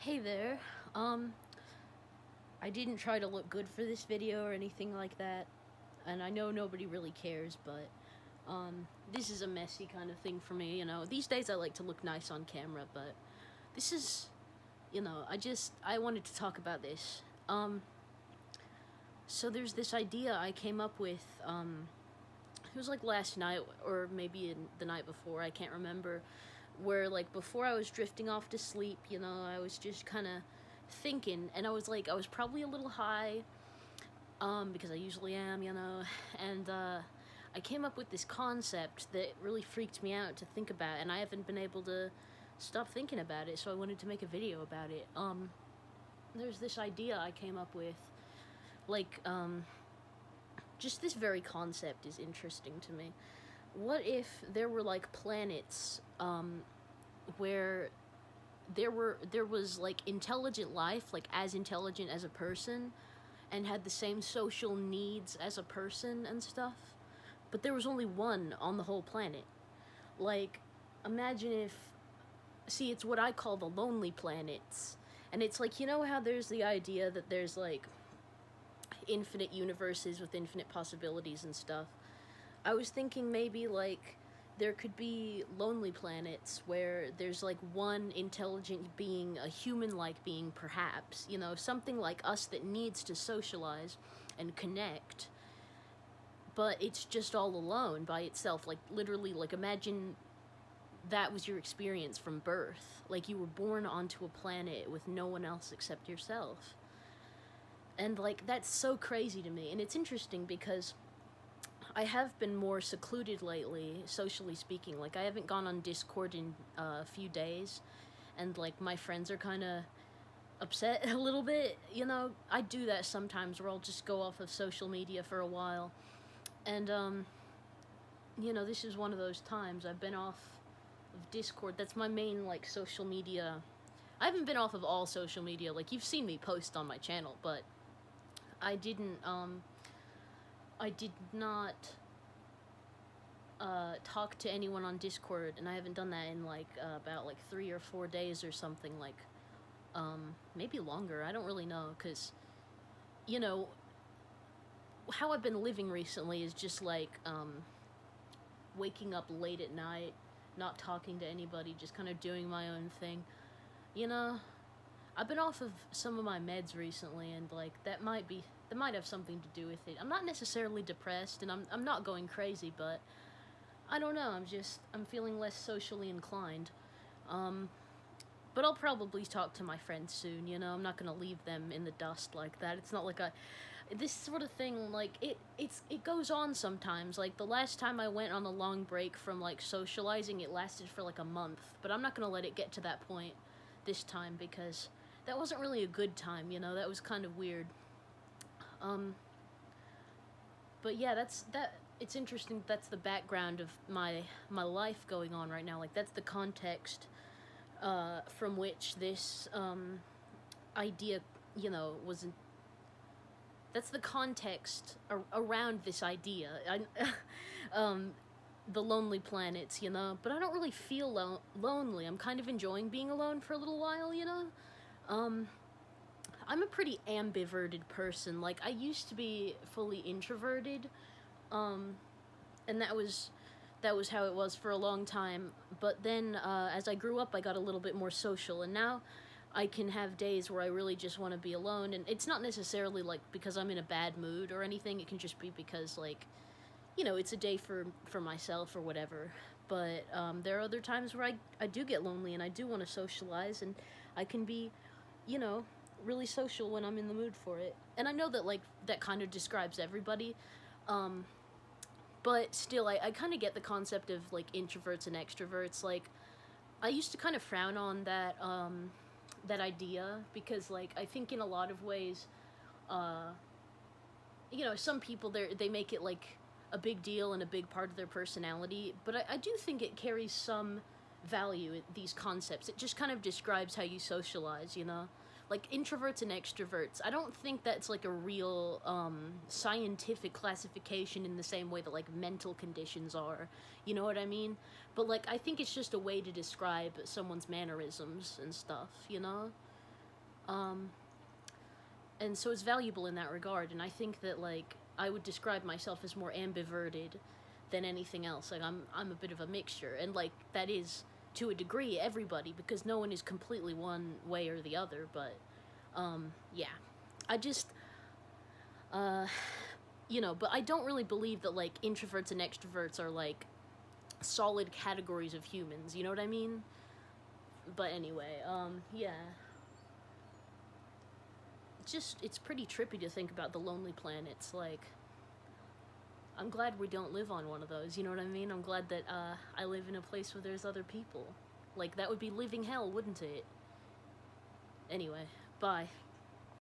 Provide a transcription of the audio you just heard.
Hey there. I didn't try to look good for this video or anything like that, and I know nobody really cares, but this is a messy kind of thing for me, you know. These days I like to look nice on camera, but this is, I wanted to talk about this. So there's this idea I came up with, it was like last night, or maybe the night before, I can't remember, where like before I was drifting off to sleep, I was just kind of thinking, and I was probably a little high, because I usually am, and I came up with this concept that really freaked me out to think about, and I haven't been able to stop thinking about it, so I wanted to make a video about it. There's this idea I came up with, like, just this very concept is interesting to me. What if there were like planets, where there was like intelligent life, like as intelligent as a person, and had the same social needs as a person and stuff, but there was only one on the whole planet. Like, imagine if, see, it's what I call the lonely planets, and it's like, how there's the idea that there's like infinite universes with infinite possibilities and stuff. I was thinking maybe like there could be lonely planets where there's like one intelligent being, a human-like being perhaps, something like us that needs to socialize and connect, but it's just all alone by itself. Like, literally, like, imagine that was your experience from birth. Like, you were born onto a planet with no one else except yourself. And like, that's so crazy to me. And it's interesting because I have been more secluded lately, socially speaking. Like, I haven't gone on Discord in a few days, and like my friends are kind of upset a little bit. I do that sometimes, where I'll just go off of social media for a while, and this is one of those times. I've been off of Discord. That's my main like social media. I haven't been off of all social media. Like, you've seen me post on my channel, but I did not talk to anyone on Discord, and I haven't done that in like about like 3 or 4 days or something, like maybe longer. I don't really know, because how I've been living recently is just like waking up late at night, not talking to anybody, just kind of doing my own thing. I've been off of some of my meds recently, and like that might have something to do with it. I'm not necessarily depressed, and I'm not going crazy, but I don't know. I'm feeling less socially inclined. But I'll probably talk to my friends soon. I'm not gonna leave them in the dust like that. It's not like this sort of thing, like it goes on sometimes. Like, the last time I went on a long break from like socializing, it lasted for like a month. But I'm not gonna let it get to that point this time, because that wasn't really a good time. That was kind of weird. But yeah, it's interesting. That's the background of my life going on right now. Like, that's the context from which this idea, was. That's the context around this idea. The lonely planets, but I don't really feel lonely. I'm kind of enjoying being alone for a little while, I'm a pretty ambiverted person. Like, I used to be fully introverted, and that was how it was for a long time. But then, as I grew up, I got a little bit more social, and now I can have days where I really just want to be alone. And it's not necessarily like because I'm in a bad mood or anything. It can just be because, like, it's a day for myself or whatever. But there are other times where I do get lonely, and I do want to socialize, and I can be, really social when I'm in the mood for it. And I know that, like, that kind of describes everybody, but still, I kind of get the concept of like introverts and extroverts. Like, I used to kind of frown on that idea, because like I think in a lot of ways, some people they make it like a big deal and a big part of their personality, but I do think it carries some value in these concepts. It just kind of describes how you socialize, like introverts and extroverts. I don't think that's like a real scientific classification in the same way that like mental conditions are. You know what I mean? But like, I think it's just a way to describe someone's mannerisms and stuff. Um, and so it's valuable in that regard. And I think that like I would describe myself as more ambiverted than anything else. Like I'm a bit of a mixture, and like that is to a degree everybody, because no one is completely one way or the other. But yeah, I just but I don't really believe that like introverts and extroverts are like solid categories of humans. You know what I mean? But anyway, yeah. It's pretty trippy to think about the lonely planets. Like, I'm glad we don't live on one of those. You know what I mean? I'm glad that I live in a place where there's other people. Like, that would be living hell, wouldn't it? Anyway, bye.